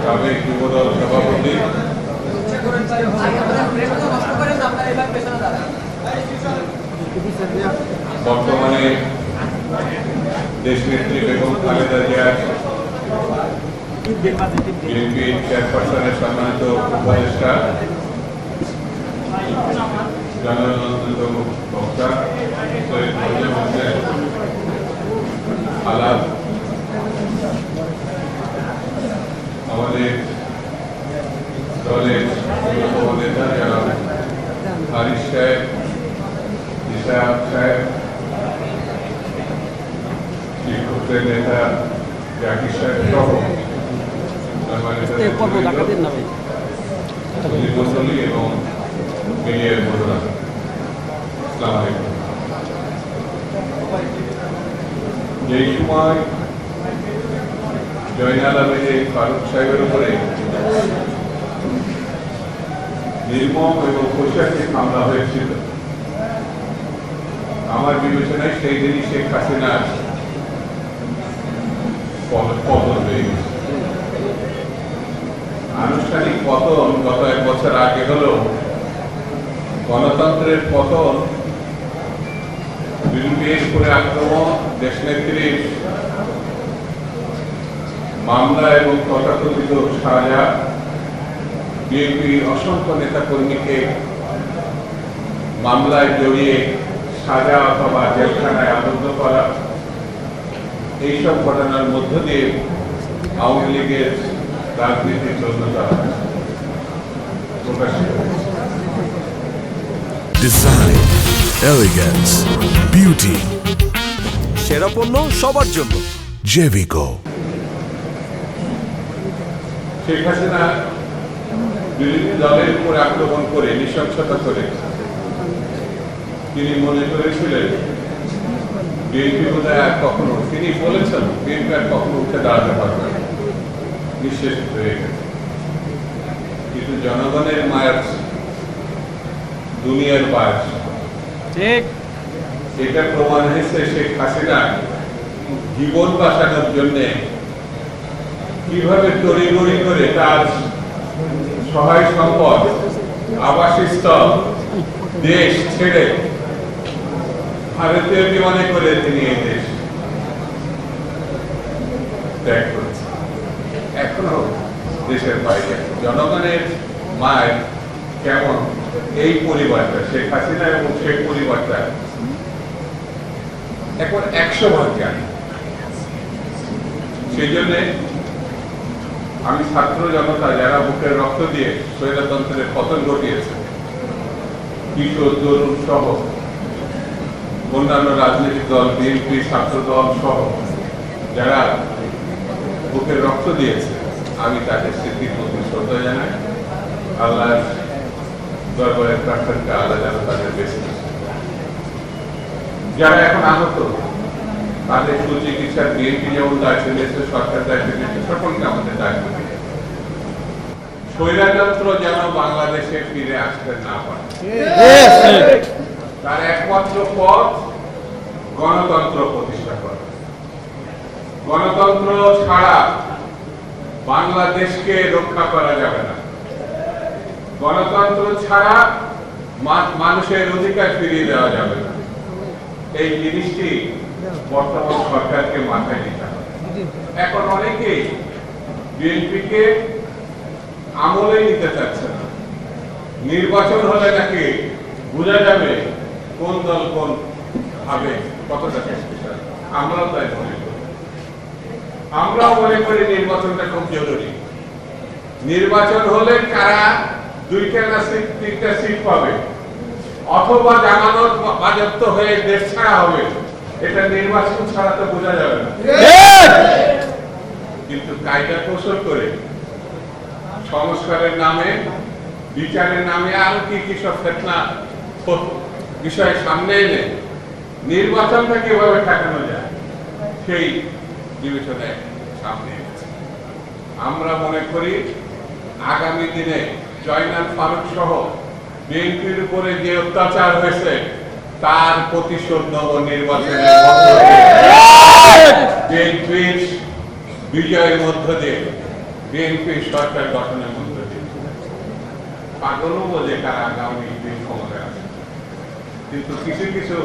সাবেক যুবদল সভাপতি বর্তমানে দেশনেত্রী বেগম খালেদা জিয়ার বিএনপি চেয়ারপারসনের সম্মানিত উপদেষ্টা জননন্দিত বক্তা সৈয়দ মোজাম্মেল হোসেন আলাপ, আমাদের দলের অন্যতম নেতা যারা হারিস সাহেব, ইশাক সাহেব, শিক্ষকদের নেতা জাকির সাহেব সহ মন্ডলী এবং মিডিয়ার বন্ধুরা, আসসালামু আলাইকুম। যেই সময় জয়নাল আবেদে ফারুক সাহেবের উপরে নির্মম এবং প্রশাসনিক হামলা হয়েছিল, আমার বিবেচনায় সেই দিনই শেখ হাসিনার পতন হয়ে গেছে। আনুষ্ঠানিক পতন গত 1 বছর আগে হলেও গণতন্ত্রের পতন, বিএনপির উপরে আক্রমণ, দেশনেত্রীর মামলা এবং তথাকথিত সাজা, বিএনপির অসংখ্য নেতাকর্মীকে মামলায় জড়িয়ে সাজা অথবা জেলখানায় আবদ্ধ করা, এইসব ঘটনার মধ্য দিয়ে আওয়ামী লীগের রাজনীতির জন্যতা প্রকাশিত হয়েছে। ডিজাইন, এলিগেন্স, বিউটি, সেরা পণ্য সবার জন্য জেভিকো। শেখ হাসিনা বিরোধী দলের উপরে আক্রমণ করে নৃশংসতা করে তিনি মনে করেছিলেন বিএনপি বোধহয় আর কখনো, তিনি বলেছেন বিএনপি আর কখনো উঠে দাঁড়াতে পারবে না, নিঃশেষ হয়ে গেছে। কিন্তু জনগণের মায়ার দুনিয়ার বাস, ঠিক এটা প্রমাণ হয়েছে শেখ হাসিনা জীবন বাঁচানোর জন্য কিভাবে তড়িঘড়ি করে তার সহায় সম্পদ, আবাসস্থল, দেশ ছেড়ে ভারতীয় বিমানে করে তিনি এই দেশ ত্যাগ করেছেন। এখনো দেশের বাইরে জনগণের মায়ের কেমন এই পরিবারটা, শেখ হাসিনা এবং শেখ পরিবারটা এখন 100 ভাগ জানি। সেই জন্য আমি ছাত্র জনতা যারা বুকের রক্ত দিয়ে স্বৈরতন্ত্রের পতন ঘটিয়েছে, কিশোর তরুণ সহ অন্যান্য রাজনৈতিক দল, বিএনপি, ছাত্র দল সহ যারা বুকের রক্ত দিয়েছে, আমি তাদের স্মৃতির প্রতি শ্রদ্ধা জানাই। আল্লাহর দরবারে প্রার্থনা, আল্লাহ যেন তাদের বেঁচে আছে। যারা এখন আহত তাদের সুচিকিৎসার বিএনপি যেমন দায়িত্ব নিয়েছে, সরকার দায়িত্ব নিয়েছে, সকলকে আমাদের দায়িত্ব নিয়েছে। স্বৈরতন্ত্র যেন বাংলাদেশে ফিরে আসতে না পারে, তার একমাত্র পথ গণতন্ত্র প্রতিষ্ঠা করা। গণতন্ত্র ছাড়া বাংলাদেশকে রক্ষা করা যাবে না। গণতন্ত্র ছাড়া মানুষের অধিকার ফিরিয়ে দেওয়া যাবে না। এই জিনিসটি বর্তমান সরকারকে মাথায় নিতে হবে। এখন অনেকে বিএনপিকে আমলে নিতে চাচ্ছে না। নির্বাচন হলে নাকি বোঝা যাবে কোন দল কোন ভাবে কতটা শক্তিশালী। আমরাও তাই মনে করি। আমরাও মনে করি নির্বাচনটা খুব জরুরি। নির্বাচন হলে কারা 2টা না 3টা সিট পাবে অথবা জামানত বাজেয়াপ্ত হয়ে দেশ ছাড়া হবে, এটা নির্বাচন ছাড়া তো বোঝা যাবে না। কিন্তু কায়দা কৌশল করে সংস্কারের নামে, বিচারের নামে আরো কি কি সব ফেতনা বিষয় সামনে এনে নির্বাচনটা কিভাবে ঠেকানো যায় সেই বিবেচনায় সামনে এনেছে। আমরা মনে করি আগামী দিনে জয়নাল ফারুক সহ বিএনপির উপরে যে অত্যাচার হয়েছে তার প্রতিশোধ নেব নির্বাচনের মধ্য দিয়ে। বিএনপির বিজয়ের মধ্য দিয়ে বিএনপি সরকার গঠনের মধ্য দিয়ে পাগলও বোঝে কারা আগামী দিন ক্ষমতায় আসে। কিন্তু কিছু কিছু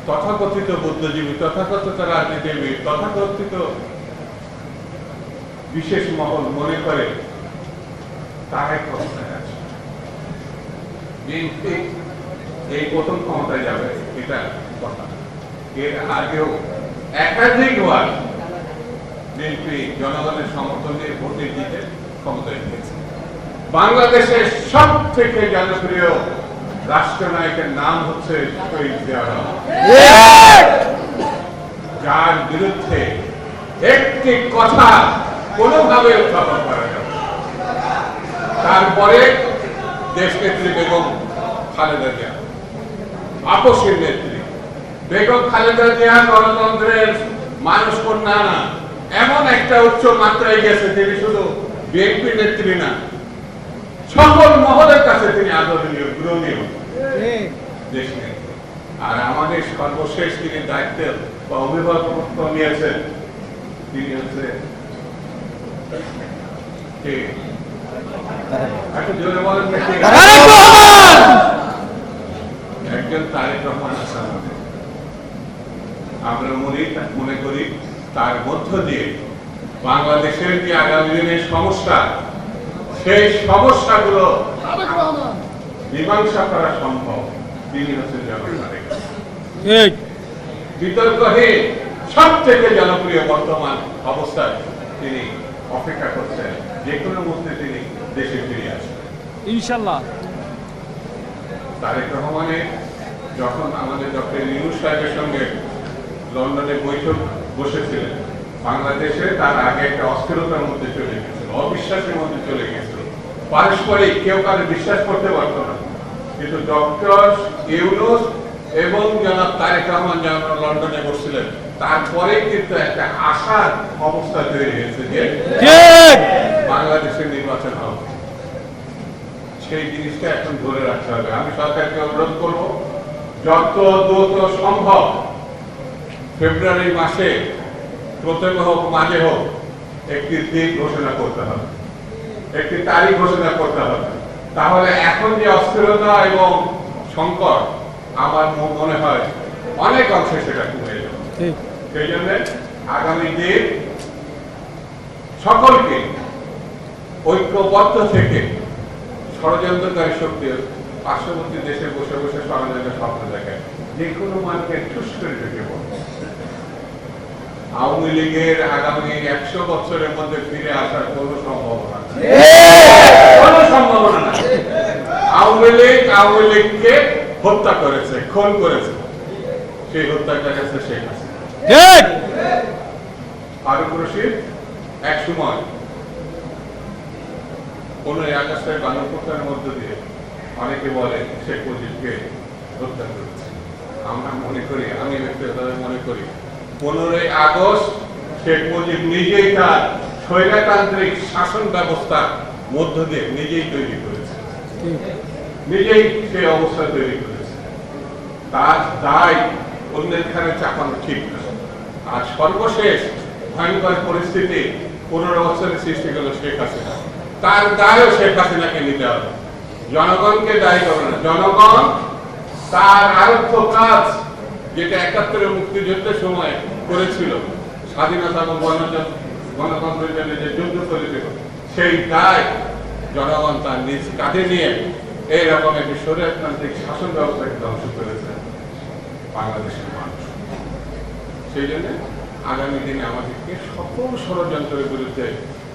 তথাকথিত বুদ্ধিজীবী, তথাকথিত রাজনীতিবিদ, তথাকথিত বিশেষ মহল মনে করে তারাই ক্ষমতায় আছে। বিএনপি এই প্রথম ক্ষমতায় যাবে এটা কথা। এর আগেও একাধিকবার বিএনপি জনগণের সমর্থন দিয়ে ভোটে জিতে ক্ষমতায় গিয়েছে। বাংলাদেশের সব থেকে জনপ্রিয় রাষ্ট্রনায়কের নাম হচ্ছে শহীদ জিয়া রহমান, যার বিরুদ্ধে একটি কথা কোনোভাবে উত্থাপন করা যাবে। তারপরে দেশনেত্রী বেগম খালেদা জিয়া, আপসের নেত্রী বেগম খালেদা জিয়া গণতন্ত্রের মানুষ কন্যা না, এমন একটা উচ্চ মাত্রায় গেছে তিনি শুধু বিএনপি নেত্রী না, সকল মহলের কাছে তিনি আদরণীয়, গ্রহণীয় দেশ নেত্রী। আর আমাদের সর্বশেষ তিনি দায়িত্ব বা অভিভাবকত্ব নিয়েছেন, তিনি হচ্ছে জোরে বলেন একজন তারেক রহমান আছে আমাদের। আমরা মনে করি তার মধ্য দিয়ে বাংলাদেশের যে আগামী দিনের সমস্যা, সেই সমস্যাগুলো মীমাংসা করা সম্ভব। তিনি হচ্ছেন জনতারেক, বিতর্কহীন সব থেকে জনপ্রিয় বর্তমান অবস্থায় তিনি অপেক্ষা করছেন যে কোনো মুহূর্তে তিনি দেশে ফিরে আসবেন ইনশাআল্লাহ। তারেক রহমানের যখন আমাদের ডক্টর ইউনূস সাহেবের সঙ্গে লন্ডনে বৈঠক বসেছিলেন, বাংলাদেশে তার আগে একটা অস্থিরতার মধ্যে চলে গেছিল, অবিশ্বাসের মধ্যে চলে গেছিল, পারস্পরিক কেউ কারো বিশ্বাস করতে পারত না। কিন্তু ডক্টর ইউনূস এবং জনাব তারেক রহমান যখন লন্ডনে বসছিলেন, তারপরে কিন্তু একটা আশার অবস্থা তৈরি হয়েছে যে বাংলাদেশের নির্বাচন হবে। সেই জিনিসটা এখন ধরে রাখতে হবে। আমি সরকারকে অনুরোধ করব যত দ্রুত সম্ভব ফেব্রুয়ারি মাসে প্রথমে হোক মাঝে হোক একটি দিন ঘোষণা করতে হবে, একটি তারিখ ঘোষণা করতে হবে। তাহলে এখন যে অস্থিরতা এবং সংকট আমার মনে হয় অনেক অংশে সেটা কমে যাবে। সেই জন্য আগামী দিন সকলকে ঐক্যবদ্ধ থেকে ষড়যন্ত্রকারী শক্তি পার্শ্ববর্তী দেশে বসে বসে ষড়যন্ত্রের স্বপ্ন দেখায়, যে কোনো মানুষকে ঠুস করে ঢুকে পড়ে। আওয়ামী লীগের আগামী 100 বছরের মধ্যে ফিরে আসার কোনো সম্ভাবনা নেই, কোনো সম্ভাবনা নাই। আওয়ামী লীগকে হত্যা করেছে, খুন করেছে, সেই হত্যাকারী হচ্ছে শেখ হাসিনা। ফারুক রশিদ এক সময় 15ই আগস্টের গণঅভ্যুত্থানের মধ্য দিয়ে অনেকে বলে শেখ মুজিবকে হত্যা করেছে। আমরা মনে করি, আমি ব্যক্তিগতভাবে মনে করি 15ই আগস্ট শেখ মুজিব নিজেই তার স্বৈরতান্ত্রিক শাসন ব্যবস্থার মধ্য দিয়ে নিজেই তৈরি করেছে, নিজেই সেই অবস্থা তৈরি করেছে। তার দায় অন্যের খানে চাপানো ঠিক না। আর সর্বশেষ ভয়ঙ্কর পরিস্থিতি 15 বছরের সৃষ্টি হলো শেখ হাসিনা, তার দায়ও শেখ হাসিনাকে নিতে হবে, জনগণকে দায়ী করবে না। জনগণ তার আরোগ্য কাজ যেটা 71 মুক্তিযুদ্ধের সময় করেছিল, স্বাধীনতা এবং গণতন্ত্রের জন্য যে যুদ্ধ করেছিল, সেই দায় জনগণ তার নিজ কাঁধে নিয়ে এইরকম একটি স্বৈরতান্ত্রিক শাসন ব্যবস্থাকে ধ্বংস করেছে বাংলাদেশের মানুষ। সেই জন্য আগামী দিনে আমাদেরকে সকল ষড়যন্ত্রের বিরুদ্ধে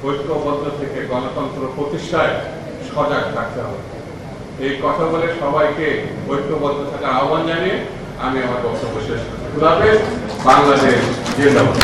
ঐক্যবদ্ধ থেকে গণতন্ত্র প্রতিষ্ঠায় সজাগ থাকতে হবে। এই কথা বলে সবাইকে ঐক্যবদ্ধ থাকার আহ্বান জানিয়ে আমি আমার বক্তব্য শেষ করছি। খুদা হাফেজ। বাংলাদেশ জিন্দাবাদ।